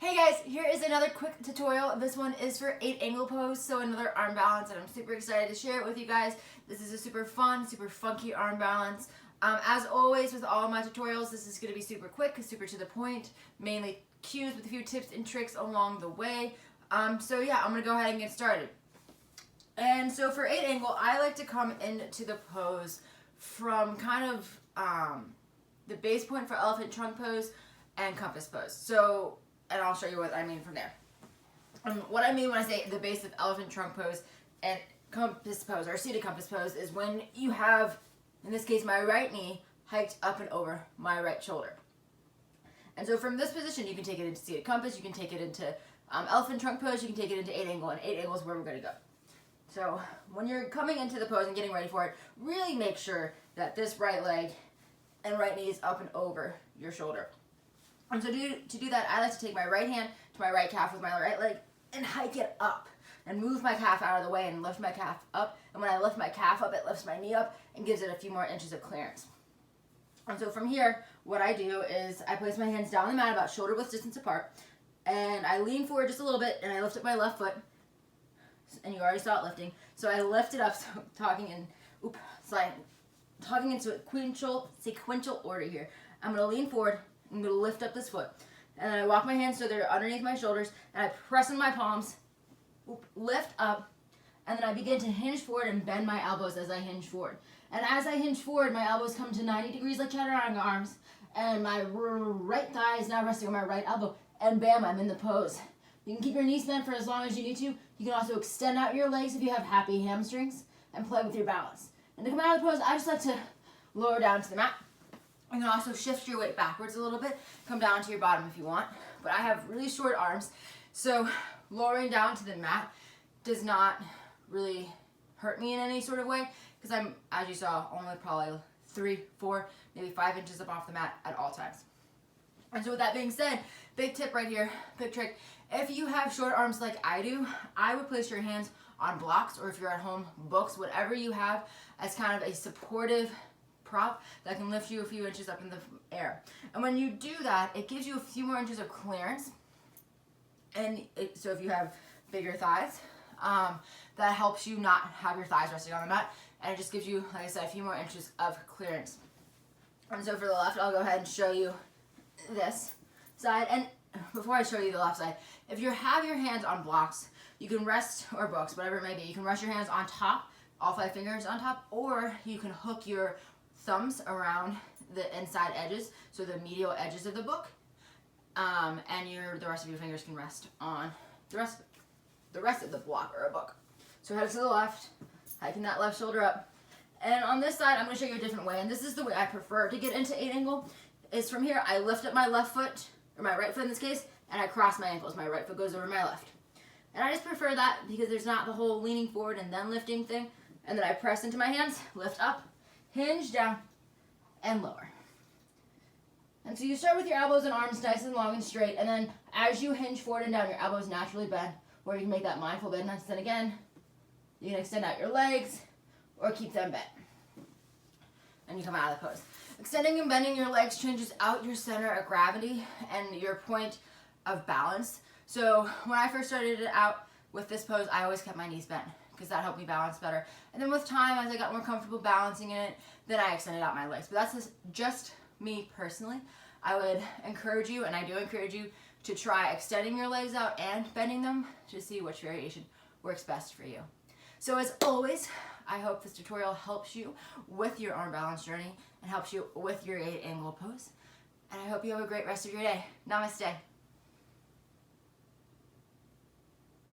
Hey guys, here is another quick tutorial. This one is for 8 angle pose, so another arm balance, and I'm super excited to share it with you guys. This is a super fun, super funky arm balance. As always with all of my tutorials, this is going to be super quick, super to the point, mainly cues with a few tips and tricks along the way. So yeah, I'm going to go ahead and get started. And so for 8 angle, I like to come into the pose from kind of the base point for elephant trunk pose and compass pose. So, and I'll show you what I mean from there. What I mean when I say the base of elephant trunk pose and compass pose or seated compass pose is when you have, in this case, my right knee hiked up and over my right shoulder. And so from this position, you can take it into seated compass, you can take it into elephant trunk pose, you can take it into 8 angle, and 8 angle is where we're going to go. So when you're coming into the pose and getting ready for it, really make sure that this right leg and right knee is up and over your shoulder. And so to do that, I like to take my right hand to my right calf with my right leg and hike it up and move my calf out of the way and lift my calf up. And when I lift my calf up, it lifts my knee up and gives it a few more inches of clearance. And so from here, what I do is I place my hands down on the mat about shoulder width distance apart, and I lean forward just a little bit and I lift up my left foot. And you already saw it lifting. So I lift it up, so talking into sequential order here. I'm going to lean forward. I'm going to lift up this foot. And then I walk my hands so they're underneath my shoulders. And I press in my palms, lift up, and then I begin to hinge forward and bend my elbows as I hinge forward. And as I hinge forward, my elbows come to 90 degrees like chaturanga arms. And my right thigh is now resting on my right elbow. And bam, I'm in the pose. You can keep your knees bent for as long as you need to. You can also extend out your legs if you have happy hamstrings and play with your balance. And to come out of the pose, I just like to lower down to the mat. You can also shift your weight backwards a little bit, come down to your bottom if you want. But I have really short arms, so lowering down to the mat does not really hurt me in any sort of way, because I'm, as you saw, only probably 3, 4, maybe 5 inches up off the mat at all times. And so with that being said, big tip right here, big trick. If you have short arms like I do, I would place your hands on blocks, or if you're at home, books, whatever you have as kind of a supportive prop that can lift you a few inches up in the air. And when you do that, it gives you a few more inches of clearance. And so if you have bigger thighs, that helps you not have your thighs resting on the mat, and it just gives you, like I said, a few more inches of clearance. And so for the left, I'll go ahead and show you this side. And before I show you the left side, if you have your hands on blocks, you can rest, or books, whatever it may be, you can rest your hands on top, all 5 fingers on top, or you can hook your thumbs around the inside edges, so the medial edges of the book, and the rest of your fingers can rest on the rest of the block or a book. So head to the left, hiking that left shoulder up. And on this side, I'm going to show you a different way, and this is the way I prefer to get into 8 angle, is from here, I lift up my left foot, or my right foot in this case, and I cross my ankles. My right foot goes over my left. And I just prefer that because there's not the whole leaning forward and then lifting thing. And then I press into my hands, lift up, hinge down, and lower. And so you start with your elbows and arms nice and long and straight, and then as you hinge forward and down, your elbows naturally bend, or you can make that mindful bend. And then again, you can extend out your legs, or keep them bent. And you come out of the pose. Extending and bending your legs changes out your center of gravity and your point of balance. So when I first started it out with this pose, I always kept my knees bent because that helped me balance better. And then with time, as I got more comfortable balancing in it, then I extended out my legs. But that's just me personally. I would encourage you, and I do encourage you, to try extending your legs out and bending them to see which variation works best for you. So as always, I hope this tutorial helps you with your arm balance journey and helps you with your 8 angle pose. And I hope you have a great rest of your day. Namaste.